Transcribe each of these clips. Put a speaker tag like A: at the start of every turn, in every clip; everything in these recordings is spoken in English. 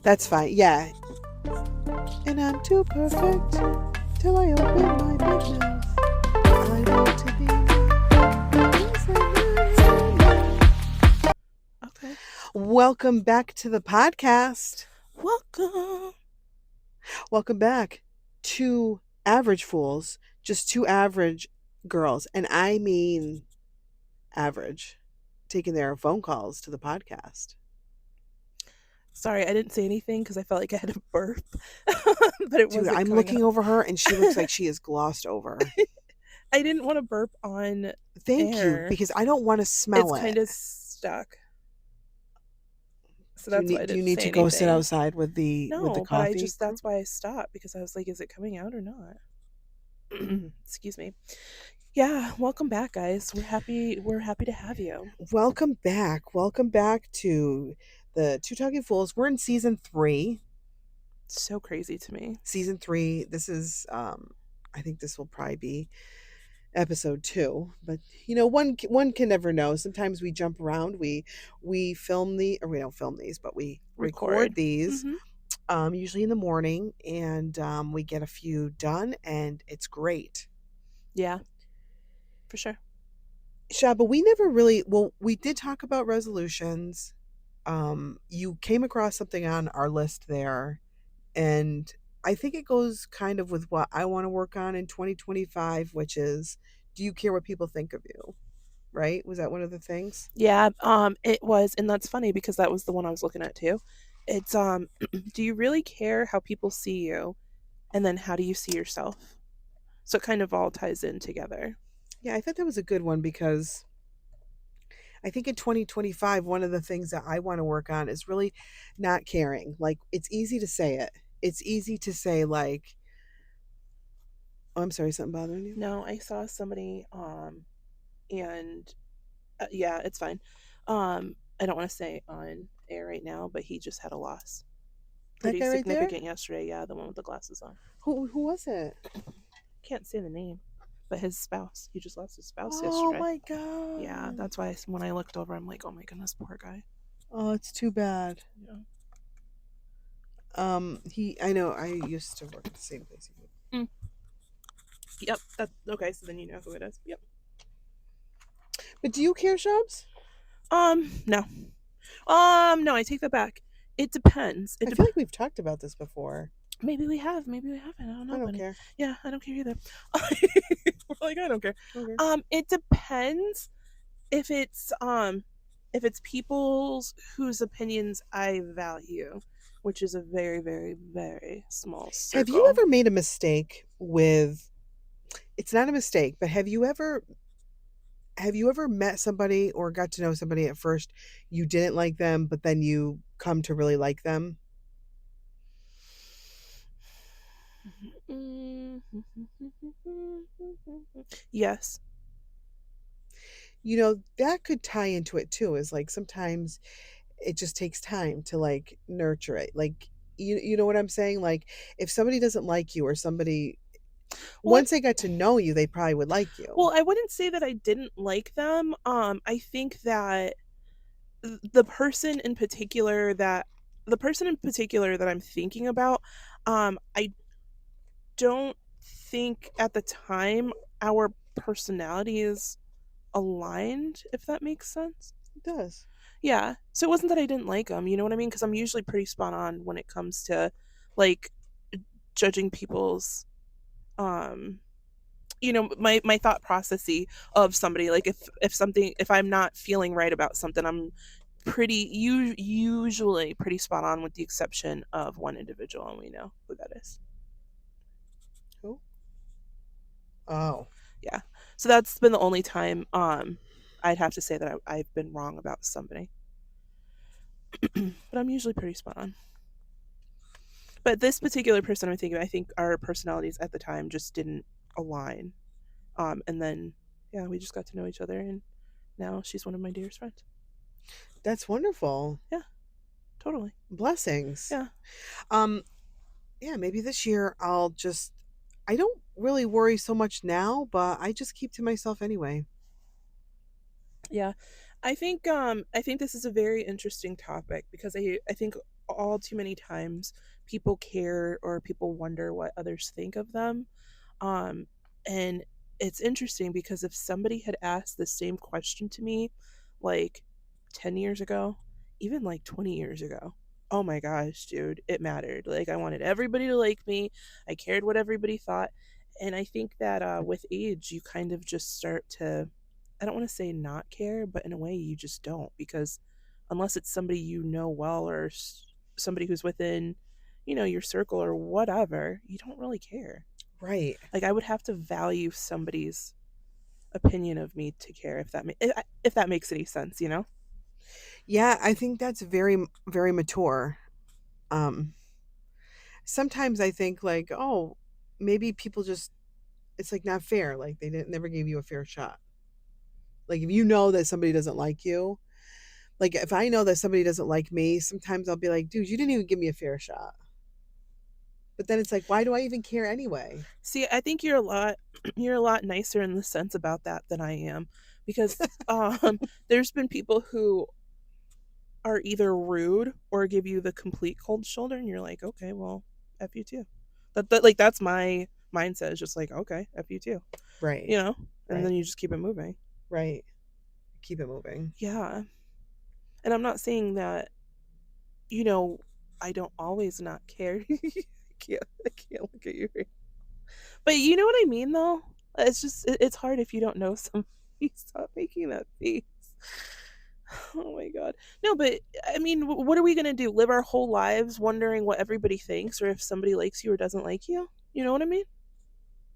A: That's fine. Yeah. And I'm too perfect till I open my big mouth. I want to be just like
B: Okay.
A: Welcome back to the podcast.
B: Welcome.
A: Welcome back to Average Fools, just two average girls, and I mean average, taking their phone calls to the podcast.
B: Sorry, I didn't say anything because I felt like I had a burp, but it
A: Dude,
B: wasn't
A: I'm
B: coming
A: looking
B: out.
A: over her and she looks like she is glossed over.
B: I didn't want to burp on
A: Thank you,
B: air.
A: because I don't want to
B: It's
A: smell it.
B: kind of stuck, so
A: Do you
B: that's why
A: need
B: I
A: do you
B: didn't
A: need
B: say
A: to go sit
B: anything.
A: outside with the
B: No, but
A: coffee crew?
B: that's why I stopped because I was like, is it coming out or not? Excuse me. Yeah, welcome back, guys. We're happy to have you.
A: Welcome back. Welcome back to the Two Talking Fools. We're in season 3.
B: So crazy to me.
A: Season 3. This is I think this will probably be episode 2, but one can never know. Sometimes we jump around. We film the or we don't film these, but we record
B: Record.
A: these
B: Mm-hmm.
A: usually in the morning, and we get a few done, and it's great.
B: Yeah, for sure.
A: Shaba, we never really, well, we did talk about resolutions. You came across something on our list there, and I think it goes kind of with what I want to work on in 2025, which is, do you care what people think of you? Right? Was that one of the things?
B: Yeah, it was, and that's funny because that was the one I was looking at too. It's do you really care how people see you, and then how do you see yourself? So it kind of all ties in together.
A: Yeah, I thought that was a good one because I think in 2025, one of the things that I want to work on is really not caring. Like, it's easy to say it. It's easy to say, like, oh, I'm sorry, something bothering you?
B: No, I saw somebody, and yeah, it's fine. I don't want to say on air right now, but he just had a loss,
A: That
B: pretty
A: guy right there?
B: significant yesterday. Yeah, the one with the glasses on.
A: Who was it?
B: Can't say the name, but his spouse. He just lost his spouse
A: Oh
B: yesterday.
A: my
B: Yeah,
A: god.
B: that's why when I looked over, I'm like, oh my goodness, poor guy.
A: Oh, it's too bad.
B: Yeah.
A: I know I used to work at the same place he did.
B: Mm. Yep. That okay. So then you know who it is. Yep.
A: But do you care, Shubs?
B: No. No. I take that back. It depends.
A: I feel like we've talked about this before.
B: Maybe we have. Maybe we haven't. I don't
A: I
B: know,
A: don't
B: buddy.
A: care.
B: Yeah, I don't care either. We're like, I don't care.
A: Okay.
B: It depends if it's people's whose opinions I value, which is a very, very, very small
A: Have you
B: circle.
A: ever made a mistake with, it's not a mistake, but have you ever met somebody or got to know somebody at first you didn't like them, but then you come to really like them?
B: Yes.
A: That could tie into it too, is like sometimes it just takes time to like nurture it. Like, you know what I'm saying? Like, if somebody doesn't like you, or somebody,
B: Well,
A: once they got to know you, they probably would like you.
B: well, I wouldn't say that I didn't like them. I think that the person in particular that I'm thinking about, I don't think at the time our personalities aligned, if that makes sense.
A: It does.
B: Yeah. So it wasn't that I didn't like them, you know what I mean? Because I'm usually pretty spot on when it comes to like judging people's um my thought processy of somebody. Like if I'm not feeling right about something, I'm usually pretty spot on, with the exception of one individual, and we know who that is.
A: Who? Oh.
B: Yeah. So that's been the only time I'd have to say that I've been wrong about somebody. But I'm usually pretty spot on. But this particular person I'm thinking of, I think our personalities at the time just didn't align. And then yeah, we just got to know each other, and now she's one of my dearest friends.
A: That's wonderful.
B: Yeah, totally.
A: Blessings.
B: Yeah.
A: Um, yeah, maybe this year I don't really worry so much now, but I just keep to myself anyway.
B: Yeah. I think this is a very interesting topic because I think all too many times people care or people wonder what others think of them. Um, and it's interesting because if somebody had asked the same question to me like 10 years ago, even like 20 years ago, oh my gosh, dude, it mattered. Like, I wanted everybody to like me, I cared what everybody thought. And I think that with age, you kind of just start to, I don't want to say not care, but in a way, you just don't because unless it's somebody you know well or somebody who's within, your circle or whatever, you don't really care.
A: Right.
B: Like, I would have to value somebody's opinion of me to care if that makes any sense, you know?
A: Yeah, I think that's very, very mature. Um, Sometimes I think like, oh, maybe people just, it's like not fair. Like they didn't never gave you a fair shot. Like if you know that somebody doesn't like you, like if I know that somebody doesn't like me, sometimes I'll be like, dude, you didn't even give me a fair shot. But then it's like, why do I even care anyway?
B: See, I think you're a lot nicer in the sense about that than I am because there's been people who are either rude or give you the complete cold shoulder and you're like, "Okay, well, F you too." That's my mindset is just like, "Okay, F you too."
A: Right.
B: You know? And
A: Right.
B: then you just keep it moving.
A: Right. Keep it moving.
B: Yeah. And I'm not saying that, you know, I don't always not care. I can't look at you. But you know what I mean, though? It's just, it's hard if you don't know somebody. Stop making that face. Oh my God. No, but I mean, what are we going to do? Live our whole lives wondering what everybody thinks or if somebody likes you or doesn't like you? You know what I mean?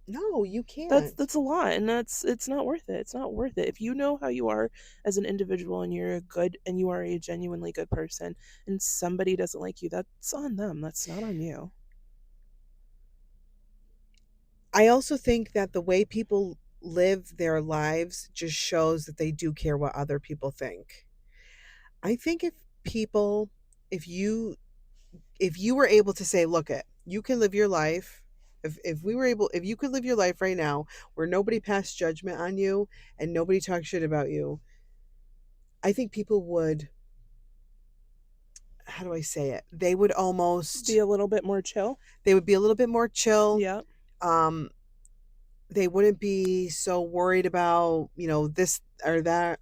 A: No, you
B: That's
A: can't.
B: that's a lot and it's not worth it. It's not worth it. If you know how you are as an individual and you're a good and you are a genuinely good person and somebody doesn't like you, that's on them. That's not on you.
A: I also think that the way people live their lives just shows that they do care what other people think. I think if people if you were able to say, look it, you can live your life. If we were able if you could live your life right now where nobody passed judgment on you and nobody talked shit about you, I think people would, how do I say it? They would
B: Be
A: almost
B: a little bit more chill.
A: they would be a little bit more chill.
B: Yeah,
A: Um they wouldn't be so worried about, this or that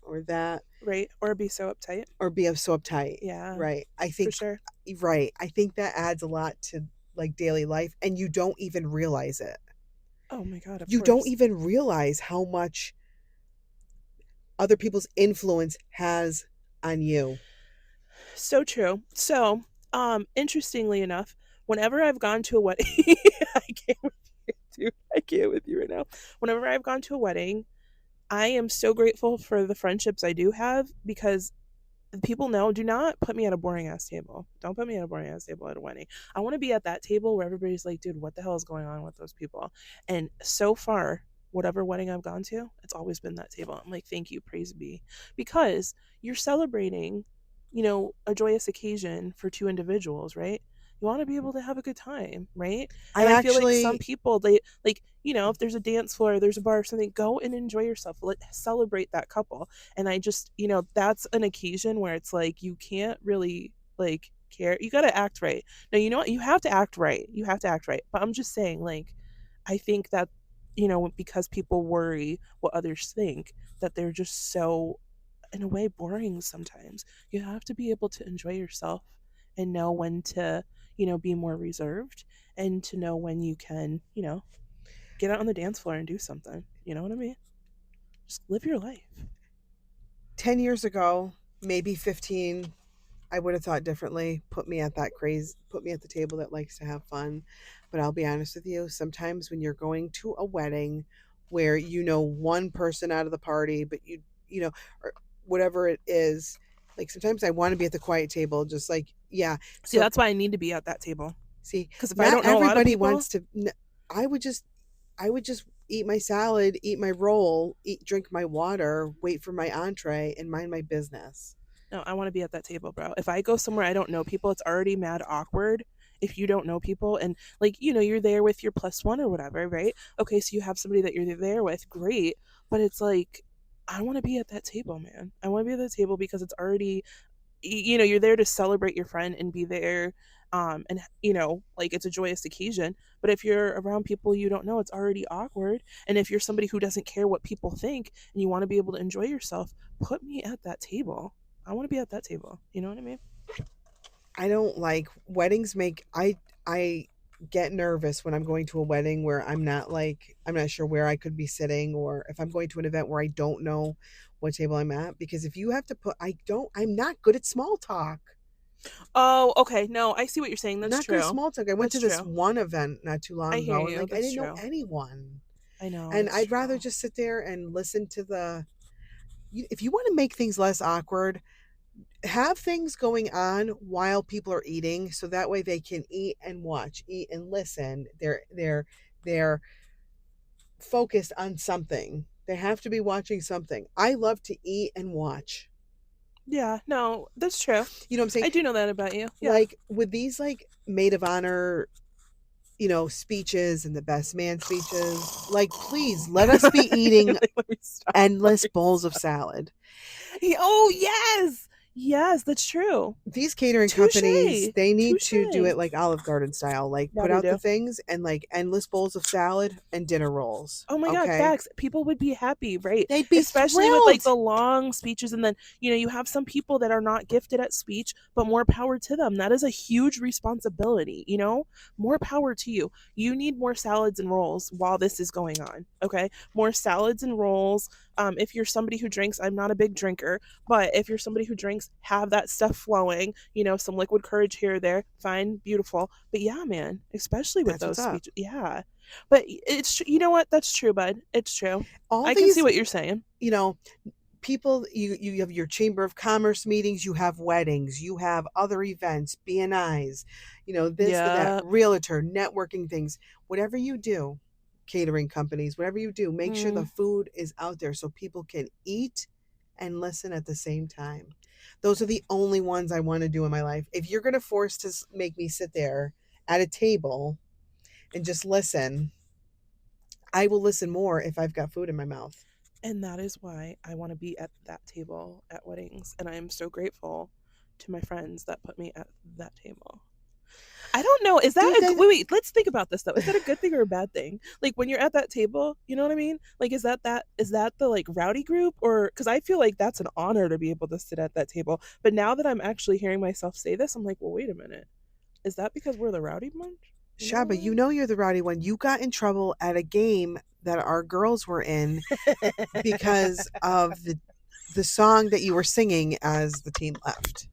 B: right. Or be so uptight.
A: or be so uptight.
B: Yeah,
A: Right. I
B: for
A: think
B: sure.
A: right. I think that adds a lot to like daily life and you don't even realize it.
B: Oh my God, of
A: You don't
B: course.
A: even realize how much other people's influence has on you.
B: So true. So, interestingly enough, whenever I've gone to a wedding, I can't with you, dude. I can't with you right now. Whenever I've gone to a wedding, I am so grateful for the friendships I do have because people know, do not put me at a boring ass table. Don't put me at a boring ass table at a wedding. I want to be at that table where everybody's like, dude, what the hell is going on with those people? And so far, whatever wedding I've gone to, it's always been that table. I'm like, thank you, praise be. Because you're celebrating, a joyous occasion for two individuals, right? You want to be able to have a good time, right?
A: I
B: And I feel like some
A: actually
B: people, they like, if there's a dance floor, there's a bar or something, go and enjoy yourself. Let celebrate that couple. And I just, that's an occasion where it's like you can't really like care. You got to act right. No, you know what? You have to act right. You have to act right. But I'm just saying, like, I think that, because people worry what others think, that they're just so, in a way, boring sometimes. You have to be able to enjoy yourself and know when to, be more reserved and to know when you can, get out on the dance floor and do something. You know what I mean? Just live your life.
A: 10 years ago, maybe 15, I would have thought differently. Put me at the table that likes to have fun. But I'll be honest with you, sometimes when you're going to a wedding where you know one person out of the party, but or whatever it is, like sometimes I want to be at the quiet table, just like, yeah.
B: See,
A: So,
B: that's why I need to be at that table.
A: see,
B: Because if I
A: not
B: don't know a lot of
A: everybody
B: people,
A: wants to. I would just, eat my salad, eat my roll, drink my water, wait for my entree, and mind my business.
B: no, I want to be at that table, bro. If I go somewhere I don't know people, it's already mad awkward if you don't know people and like, you're there with your plus one or whatever, right? Okay, so you have somebody that you're there with, great. But it's like, I want to be at that table, man. I want to be at that table because it's already you're there to celebrate your friend and be there, and like it's a joyous occasion. But if you're around people you don't know, it's already awkward. And if you're somebody who doesn't care what people think and you want to be able to enjoy yourself, put me at that table. I want to be at that table, you know what I mean?
A: I don't like weddings make I get nervous when I'm going to a wedding where I'm not sure where I could be sitting, or if I'm going to an event where I don't know what table I'm at, because if you have to put I'm not good at small talk.
B: Oh, okay, no, I see what you're saying. That's
A: Not good at
B: true.
A: small talk. I went
B: That's
A: to this
B: true.
A: one event not too
B: I
A: long
B: hear
A: ago, and
B: you.
A: like I
B: That's
A: didn't know
B: true.
A: anyone.
B: I know.
A: And
B: That's
A: I'd rather
B: true.
A: just sit there and listen to if you want to make things less awkward, have things going on while people are eating, so that way they can eat and watch, eat and listen. They're focused on something. They have to be watching something. I love to eat and watch.
B: Yeah, no, that's true.
A: You know what I'm saying?
B: I do know that about you. Yeah.
A: Like with these like maid of honor, speeches and the best man speeches, like please let us be
B: You're
A: eating
B: like, let me stop. Let
A: endless
B: me
A: bowls of
B: stop.
A: salad.
B: Oh, yes. Yes, that's true.
A: These catering
B: Touche.
A: companies, they need
B: Touche.
A: to do it like Olive Garden style, like
B: Yeah,
A: put
B: they
A: out the
B: do.
A: things and like endless bowls of salad and dinner rolls.
B: Oh my God,
A: Okay.
B: facts. People would be happy, right?
A: They'd be
B: Especially with like
A: thrilled.
B: the long speeches. And then, you have some people that are not gifted at speech, but more power to them. That is a huge responsibility. More power to you. You need more salads and rolls while this is going on. Okay. More salads and rolls. If you're somebody who drinks, I'm not a big drinker, but if you're somebody who drinks, have that stuff flowing, some liquid courage here or there. Fine, beautiful. But yeah, man, especially with
A: That's what's
B: those
A: up.
B: speeches. Yeah. But you know what? That's true, bud. It's true.
A: All
B: I can see
A: these,
B: what you're saying.
A: you know, people, you have your chamber of commerce meetings, you have weddings, you have other events, BNIs, this, that,
B: Yeah.
A: realtor, networking things, whatever you do, catering companies, whatever you do, make sure the
B: Mm,
A: food is out there so people can eat and listen at the same time. Those are the only ones I want to do in my life. If you're going to force to make me sit there at a table and just listen, I will listen more if I've got food in my mouth.
B: and that is why I want to be at that table at weddings. And I am so grateful to my friends that put me at that table. I don't know. Is that
A: Dude,
B: wait, wait, let's think about this though. Is that a good thing or a bad thing? Like when you're at that table, you know what I mean? Like is that the like rowdy group, or cuz I feel like that's an honor to be able to sit at that table. But now that I'm actually hearing myself say this, I'm like, "Well, wait a minute. Is that because we're the rowdy bunch?" You know
A: Shaba, you
B: what
A: know you're the rowdy one. You got in trouble at a game that our girls were in because
B: I mean?
A: of the song that you were singing as the team left.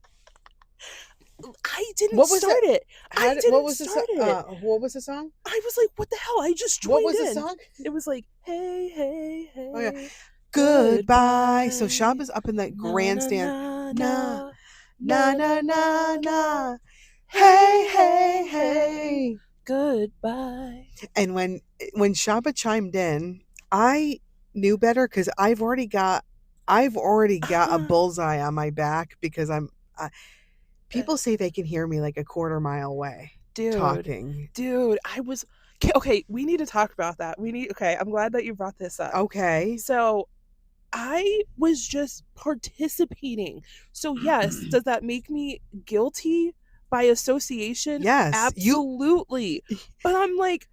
B: I didn't
A: What was
B: start
A: it?
B: it. I
A: What
B: didn't
A: was the
B: start it.
A: what was the song?
B: I was like, what the hell? I just
A: What
B: joined
A: was the
B: in.
A: song?
B: It was like, hey, hey,
A: Oh yeah,
B: hey,
A: goodbye. So
B: goodbye.
A: Shaba's up in that
B: Na na
A: grandstand.
B: na
A: Nah,
B: na
A: na
B: na
A: na
B: na
A: na
B: na na.
A: na. Hey,
B: Hey,
A: hey,
B: hey, hey,
A: hey.
B: goodbye.
A: And when Shaba chimed in, I knew better because I've already got a
B: Uh,
A: bullseye on my back because people say they can hear me like a quarter mile away
B: dude,
A: talking.
B: dude, I was okay. We need to talk about that. Okay. I'm glad that you brought this up.
A: Okay.
B: So I was just participating. So, yes, does that make me guilty by association?
A: Yes,
B: Absolutely. But I'm like,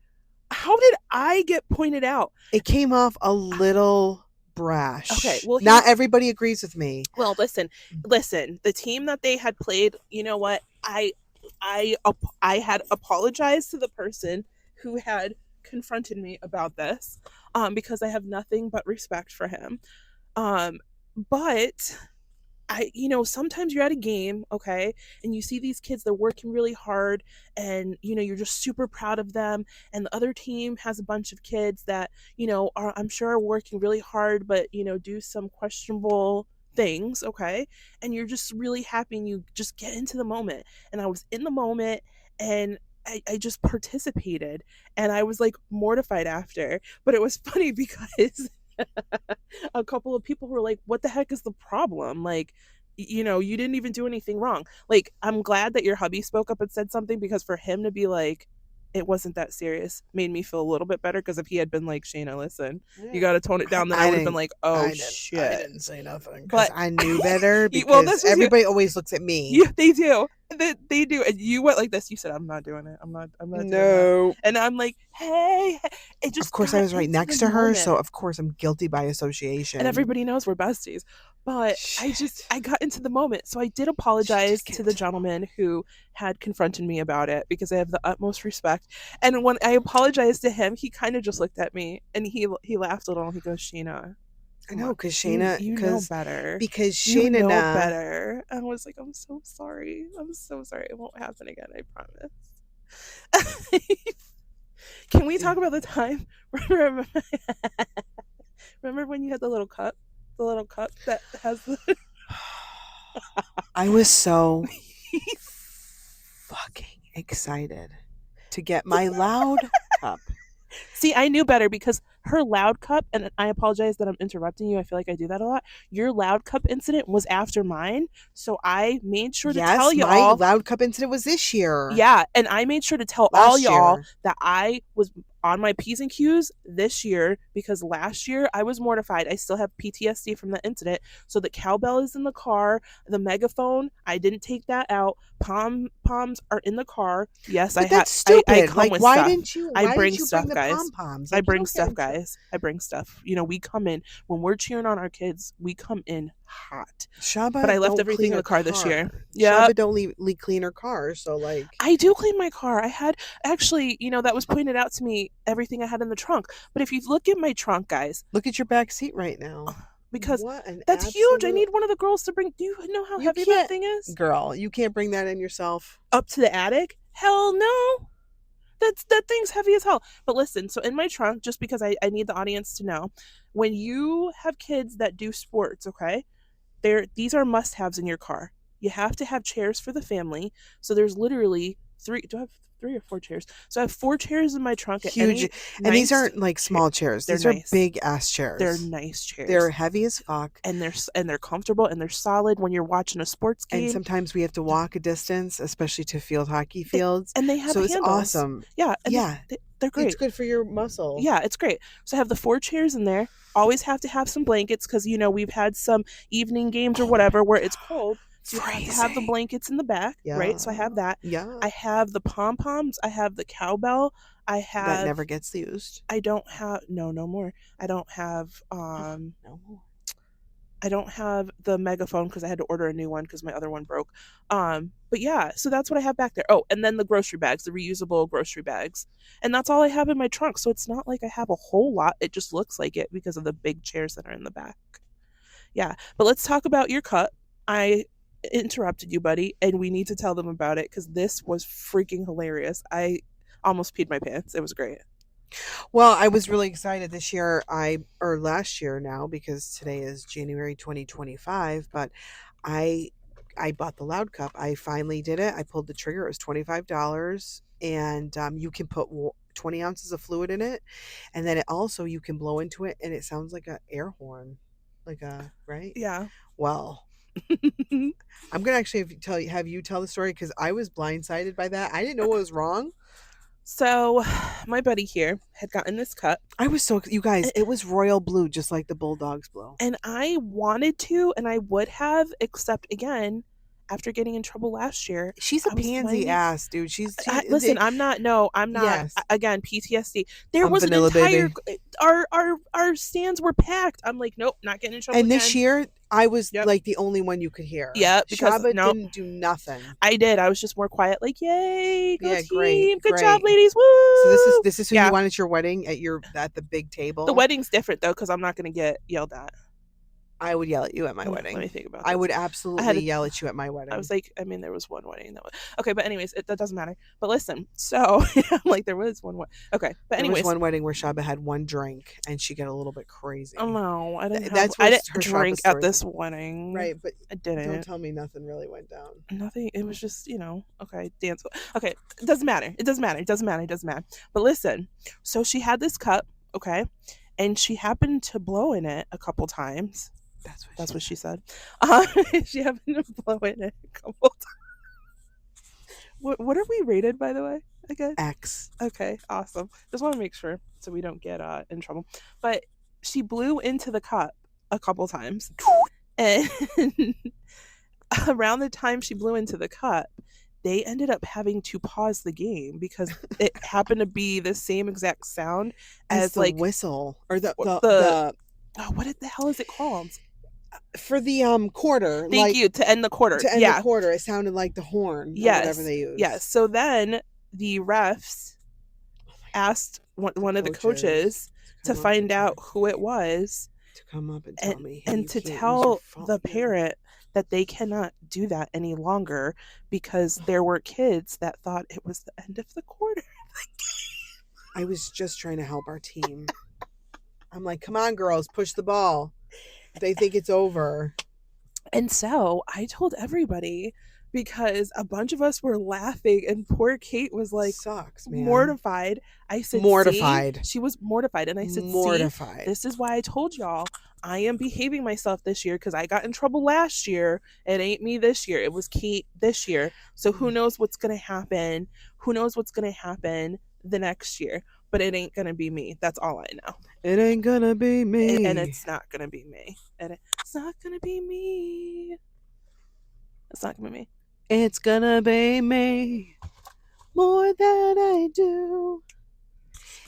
B: how did I get pointed out?
A: it came off a little
B: Okay,
A: brash.
B: well,
A: Not everybody agrees with me.
B: listen, the team that they had played, you know what? I had apologized to the person who had confronted me about this, because I have nothing but respect for him. Um, but sometimes you're at a game, okay, and you see these kids, they're working really hard, and you're just super proud of them. And the other team has a bunch of kids that, I'm sure are working really hard, but, do some questionable things, okay? And you're just really happy and you just get into the moment. And I was in the moment, and I just participated, and I was like mortified after. But it was funny because a couple of people were like, what the heck is the problem? Like, you didn't even do anything wrong. Like, I'm glad that your hubby spoke up and said something, because for him to be like, it wasn't that serious. Made me feel a little bit better because if he had been like, Shayna, listen, you
A: Yeah.
B: got to tone it down, then I
A: I
B: would have been
A: didn't.
B: like, oh
A: I
B: shit.
A: didn't say nothing because
B: But
A: I knew better.
B: well,
A: Because
B: this was you.
A: everybody always looks at me.
B: Yeah, they do. They do. And you went like this. You said, I'm not doing it. I'm not doing that.
A: No.
B: And I'm like, hey, it
A: Of
B: just
A: course, I
B: got
A: was right
B: into the
A: next to her, so
B: moment.
A: of course I'm guilty by
B: And
A: association.
B: everybody knows we're besties. But
A: Shit.
B: I got into the moment. So I did
A: She did
B: apologize
A: get
B: to the
A: into the
B: gentleman who had confronted me about it because I have the utmost respect. And when I apologized to him, he kind of just looked at me and he laughed a little. He goes, Sheena,
A: I
B: come
A: know,
B: on.
A: because Shayna,
B: You know better.
A: because
B: You
A: Shayna,
B: know
A: nah,
B: better. And I was like, I'm so sorry. I'm so sorry. It won't happen again. I promise. Can we talk about the time? Remember, remember when you had the little cup that has the.
A: I was so fucking excited to get my loud cup.
B: See, I knew better because her loud cup, and I apologize that I'm interrupting you. I feel like I do that a lot. Your loud cup incident was after mine, so I made sure to tell
A: Yes,
B: you
A: my
B: all.
A: loud cup incident was this year,
B: Yeah, and I made sure to tell all
A: last
B: y'all
A: year.
B: that I was on my P's and Q's this year because last year I was mortified. I still have PTSD from the incident. So the cowbell is in the car, the megaphone, I didn't take that out. Poms are in the car. Yes,
A: But that's
B: I
A: stupid.
B: come
A: Like,
B: with stuff.
A: why didn't you bring
B: Stuff,
A: the
B: guys.
A: pom poms?
B: I
A: Like, you
B: bring
A: don't get
B: stuff,
A: in trouble.
B: guys. I bring stuff. You know, we come in when we're cheering on our kids, we come in hot. But I
A: Shaba
B: left
A: don't
B: everything
A: clean
B: in
A: her
B: the car this year.
A: car.
B: Yep.
A: Shaba don't clean her car. So like,
B: I do clean my car. I had actually, you know, that was pointed out to me, everything I had in the trunk. But if you look at my trunk, guys,
A: look at your back seat right now.
B: because
A: What an
B: that's huge. I
A: absolute.
B: need one of the girls to bring. Do you know how
A: You
B: heavy that
A: can't,
B: thing is?
A: girl. You can't bring that in yourself.
B: Up to the attic? Hell no. That thing's heavy as hell. But listen, so in my trunk, just because I need the audience to know, when you have kids that do sports, okay, these are must haves in your car. You have to have chairs for the family. So there's literally three. Do I have 3 or 4 chairs? So I have 4 chairs in my trunk at
A: Huge,
B: any
A: and these
B: nice.
A: aren't like small chairs.
B: They're
A: These are
B: nice.
A: big ass
B: They're
A: chairs.
B: nice
A: They're
B: chairs,
A: heavy as fuck.
B: and they're comfortable and they're solid when you're watching a sports
A: And
B: game.
A: sometimes we have to walk a distance, especially to field hockey
B: They,
A: fields.
B: and they have
A: So it's
B: handles.
A: awesome.
B: Yeah, and
A: Yeah,
B: they're
A: it's
B: great.
A: good for your muscle.
B: Yeah, it's great. So I have the 4 chairs in there. Always have to have some blankets because you know we've had some evening games or
A: Oh my
B: whatever where it's
A: god,
B: cold. So you have to have the
A: freezing.
B: blankets in the back, right? So I
A: Yeah,
B: have that.
A: yeah.
B: I have the pom poms. I have the cowbell. I
A: That
B: have.
A: never gets used.
B: I don't have no more. I don't have
A: No more.
B: I don't have the megaphone because I had to order a new one because my other one broke. But yeah, so that's what I have back there. Oh, and then the grocery bags, the reusable grocery bags. And that's all I have in my trunk. So it's not like I have a whole lot. It just looks like it because of the big chairs that are in the back. Yeah. But let's talk about your cut. I interrupted you, buddy, and we need to tell them about it because this was freaking hilarious. I almost peed my pants. It was great.
A: Well, I was really excited this year. Or last year now, because today is January 2025. But I I bought the loud cup. I finally did it. I pulled the trigger. It was $25, and you can put 20 ounces of fluid in it, and then it also you can blow into it, and it sounds like a air horn, like a right.
B: Yeah.
A: Well, I'm gonna actually have you tell the story because I was blindsided by that. I didn't know what was wrong.
B: So, my buddy here had gotten this cut,
A: I was so you guys. It was royal blue, just like the Bulldogs blue.
B: and I wanted to, and I would have, except again, after getting in trouble last year,
A: She's a
B: I was
A: pansy
B: finding.
A: ass, dude.
B: Listen, I'm not. No, I'm not.
A: Yes.
B: Again, PTSD. There
A: I'm
B: was an
A: vanilla
B: entire.
A: baby.
B: Our stands were packed. I'm like, nope, not getting in trouble
A: And
B: again.
A: this year, I was
B: Yep.
A: like the only one you could hear.
B: Yeah, because
A: Shaba
B: nope.
A: didn't do nothing.
B: I did. I was just more quiet, like, yay, go
A: Yeah,
B: team,
A: great,
B: good job,
A: great.
B: ladies, woo.
A: So this is who
B: Yeah.
A: you want at your wedding at the big
B: The
A: table.
B: wedding's different though, because I'm not gonna get yelled at.
A: I would yell at you at my
B: Let me
A: wedding.
B: think about
A: I
B: this.
A: would
B: I had
A: absolutely
B: a,
A: yell at you at my wedding.
B: I was like, I mean, there was one wedding that was okay, but anyways, that doesn't matter. But listen, so I'm like, there was one. Okay, but
A: there was
B: anyways,
A: one wedding where Shaba had one drink and she got a little bit crazy.
B: oh no, I didn't.
A: That's
B: I
A: what
B: didn't
A: her
B: drink
A: Shaba
B: at
A: stories.
B: this wedding.
A: Right, but
B: I
A: don't
B: didn't.
A: tell me nothing really went down.
B: Nothing. It was just okay, dance. Okay, it doesn't matter. It doesn't matter. It doesn't matter. It doesn't matter. But listen, so she had this cup, okay, and she happened to blow in it a couple times. That's what she said. She happened to blow in it a couple times. What are we rated, by the way? Again?
A: X.
B: Okay, awesome. Just want to make sure so we don't get in trouble. But she blew into the cup a couple times, and around the time she blew into the cup, they ended up having to pause the game because it happened to be the same exact sound
A: As
B: as
A: the
B: like
A: whistle or
B: the oh, what the hell is it called?
A: for the quarter,
B: Thank
A: like
B: you, to end the quarter.
A: to end the
B: Yeah.
A: quarter, it sounded like the horn or whatever
B: Yes.
A: they
B: Yes.
A: use.
B: So then the refs
A: Oh my
B: asked
A: God. The
B: one of the
A: coaches
B: coaches
A: to
B: to
A: come up and
B: find
A: tell
B: out
A: me,
B: who it was
A: to come up and
B: and
A: tell me, hey, you
B: to
A: can't use your
B: tell
A: phone.
B: the parent that they cannot do that any longer because there were kids that thought it was the end of the quarter.
A: I was just trying to help our team. I'm like, come on, girls, push the ball. They think it's over.
B: And so I told everybody because a bunch of us were laughing and poor Kate was like
A: Sucks, man.
B: mortified. I said, see,
A: Mortified.
B: she was mortified. And I said, see,
A: Mortified.
B: this is why I told y'all I am behaving myself this year because I got in trouble last year. It ain't me this year. It was Kate this year. So who knows what's going to happen? Who knows what's going to happen the next year? But it ain't going to be me. That's all I know.
A: It ain't gonna be me.
B: And it's not going to be me. And it's not going to be me. It's not going to be me.
A: It's gonna be me. More than I do.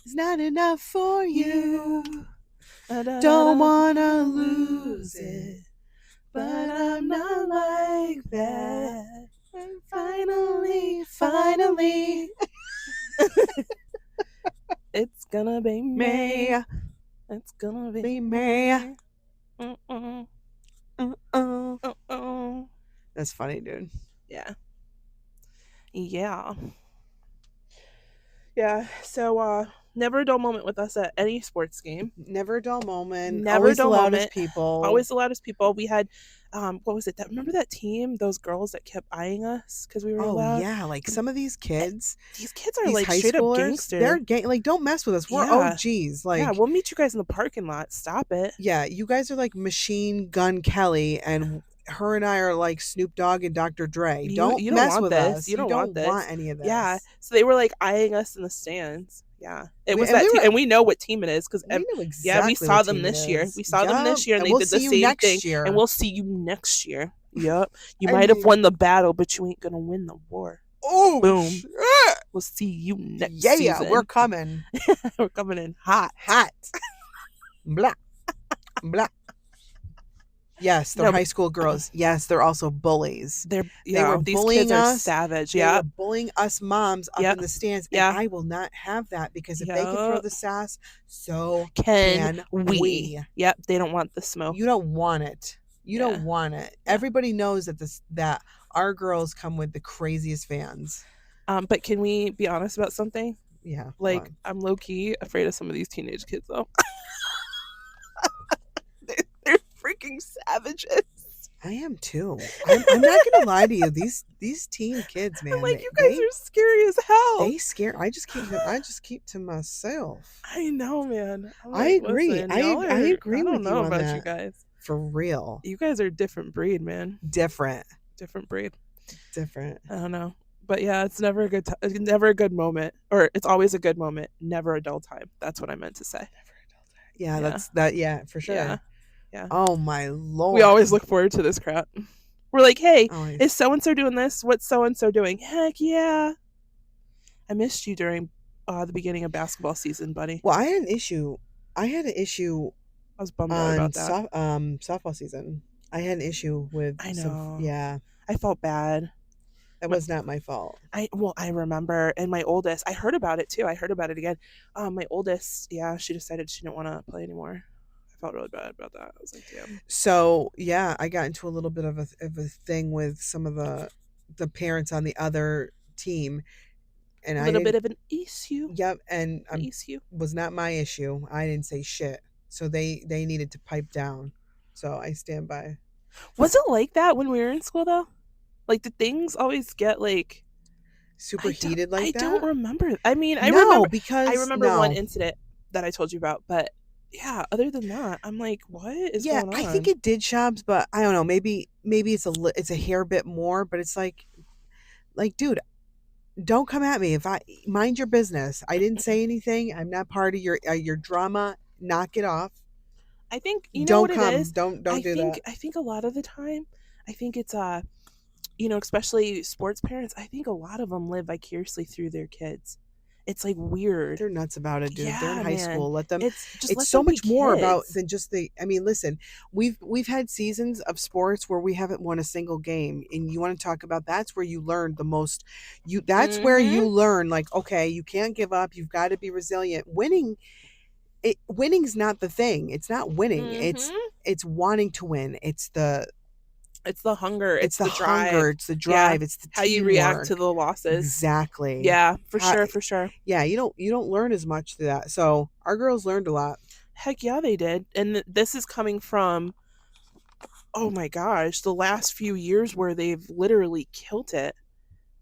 A: It's not enough for you. Don't wanna lose it. But I'm not like that. And finally,
B: it's gonna be me. It's gonna be
A: me.
B: Uh-uh.
A: Uh-uh.
B: Uh-uh.
A: That's funny, dude.
B: Yeah. Yeah. Yeah. So never a dull moment with us at any sports game.
A: Never a dull moment.
B: Never
A: Always
B: a dull
A: the loudest
B: moment.
A: people.
B: Always the loudest people. We had what was it? That remember that team, those girls that kept eyeing us because we were loud?
A: Yeah, like some of these kids.
B: These kids are
A: These
B: like
A: high
B: straight up
A: schoolers,
B: gangster.
A: they're like, don't mess with us. We're
B: Yeah.
A: OGs. Like,
B: yeah, we'll meet you guys in the parking lot. Stop it.
A: yeah, you guys are like Machine Gun Kelly, and her and I are like Snoop Dogg and Dr. Dre.
B: You
A: don't
B: don't
A: mess
B: want
A: with
B: this.
A: us.
B: You don't want this.
A: want any of this.
B: Yeah. So they were like eyeing us in the stands. Yeah. It was
A: and
B: that
A: we
B: team,
A: were-
B: and we know what team it is because
A: We know exactly.
B: yeah, we saw
A: what
B: them
A: team
B: this
A: it
B: year.
A: is.
B: We saw them this year, and they
A: we'll
B: did the
A: see you
B: same
A: next
B: thing.
A: year.
B: And we'll see you next year. Yep. You
A: I
B: might have
A: mean-
B: won the battle, but you ain't gonna win the war.
A: Oh,
B: Boom.
A: shit.
B: We'll see you next
A: Yeah,
B: season.
A: we're coming.
B: We're coming in hot.
A: Hot. Blah. Blah. Yes, they're
B: No,
A: high school girls. Yes, they're also bullies.
B: They
A: were
B: these
A: bullying
B: kids are
A: us.
B: savage.
A: They
B: Yeah.
A: were bullying us moms up
B: Yep.
A: in the stands, and
B: Yeah.
A: I will not have that because if they can throw
B: Yup.
A: the sass, so
B: Can we?
A: we.
B: Yep. They don't want the smoke.
A: You don't want it. You
B: Yeah.
A: don't want it.
B: Yeah.
A: Everybody knows that our girls come with the craziest fans.
B: But can we be honest about something?
A: Yeah.
B: Like,
A: what?
B: I'm low key afraid of some of these teenage kids, though. They're freaking savages.
A: I am too. I'm not gonna lie to you. These teen kids, man.
B: I'm like, you guys are scary as hell.
A: They scare. I just keep to myself.
B: I know, man. I'm
A: I
B: like,
A: agree.
B: listen,
A: I
B: y'all
A: agree
B: I don't
A: with you
B: know
A: on
B: about
A: that.
B: you guys.
A: For real.
B: You guys are a different breed, man.
A: Different.
B: Different breed.
A: Different.
B: I don't know. But yeah, it's never a good never a good moment. Or it's always a good moment, never a dull time. That's what I meant to say.
A: Yeah,
B: Yeah.
A: yeah, for sure.
B: Yeah. Yeah.
A: Oh my Lord.
B: We always look forward to this crap. We're like, hey,
A: Always.
B: is so and so doing this? What's so and so doing? Heck yeah. I missed you during the beginning of basketball season, buddy.
A: Well, I had an issue. I
B: was bummed out
A: on
B: about that.
A: softball season. I had an issue with
B: I know.
A: yeah.
B: I felt bad.
A: That was not my fault.
B: I remember, and my oldest, I heard about it too. I heard about it again. My oldest, yeah, she decided she didn't want to play anymore. I felt really bad about that. I was like, damn.
A: So yeah, I got into a little bit of a thing with some of the parents on the other team, and
B: A little bit of an issue.
A: Yep, and
B: Issue
A: was not my issue. I didn't say shit, so they needed to pipe down. So I stand by.
B: Was it like that when we were in school though? Like, did things always get like
A: super heated like that?
B: I don't remember. I mean, I remember one incident that I told you about, but yeah, other than that, I'm like, what is going on?
A: I think it did, Shabs, but I don't know. Maybe it's a hair bit more, but it's like, dude, don't come at me. If I mind your business. I didn't say anything. I'm not part of your drama. Knock it off.
B: I think you know
A: Don't
B: what it
A: come.
B: is.
A: Don't do that.
B: I think a lot of the time, I think it's especially sports parents. I think a lot of them live vicariously through their kids. It's like weird.
A: They're nuts about it, dude. They're in
B: Yeah,
A: high
B: man.
A: school. Let them.
B: It's just
A: It's
B: let
A: so
B: them be
A: much more about
B: kids.
A: than just the. I mean, listen, we've had seasons of sports where we haven't won a single game, and you want to talk about that's where you learn the most. That's where you
B: Mhm.
A: learn, like, okay, you can't give up. You've got to be resilient. Winning's not the thing. It's not winning.
B: Mhm.
A: It's wanting to win.
B: It's the hunger,
A: It's
B: it's
A: the
B: the drive.
A: hunger. It's the
B: Yeah.
A: drive. It's the
B: How you react to
A: teamwork.
B: the losses.
A: Exactly.
B: Yeah, for
A: How,
B: sure, for sure.
A: yeah, you don't learn as much through that. So our girls learned a lot.
B: Heck yeah, they did. And this is coming from, oh my gosh, the last few years where they've literally killed it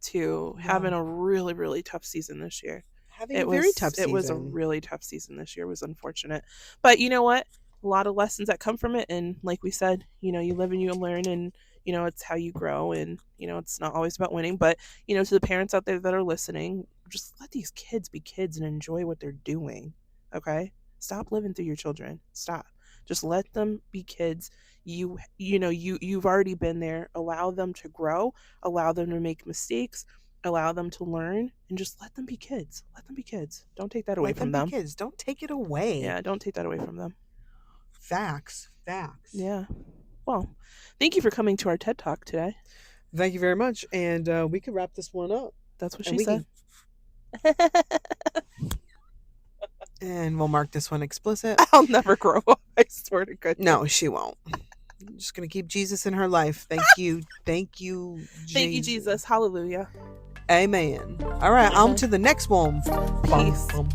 B: to having
A: Wow.
B: a really, really tough season this year.
A: Having a very tough
B: It was a
A: season.
B: really tough season this year. It was unfortunate. But you know what? A lot of lessons that come from it, and like we said, you live and you learn, and it's how you grow, and it's not always about winning. But to the parents out there that are listening, just let these kids be kids and enjoy what they're doing. Okay? Stop living through your children. Stop. Just let them be kids. You've already been there. Allow them to grow, allow them to make mistakes, allow them to learn, and just let them be kids. Let them be kids. Don't take that away
A: Let them
B: from
A: be
B: them.
A: kids. Don't take it away.
B: Yeah, don't take that away from them.
A: Facts. Facts.
B: Yeah. Well, thank you for coming to our TED Talk today.
A: Thank you very much. And we can wrap this one up.
B: That's what
A: And
B: she
A: we
B: said.
A: can and we'll mark this one explicit.
B: I'll never grow up. I swear to goodness.
A: No, she won't. I'm just gonna keep Jesus in her life. Thank you. Thank you,
B: Thank you, Jesus. Hallelujah.
A: Amen. All right, on
B: Amen.
A: to the next one. Bum,
B: Peace.
A: bum.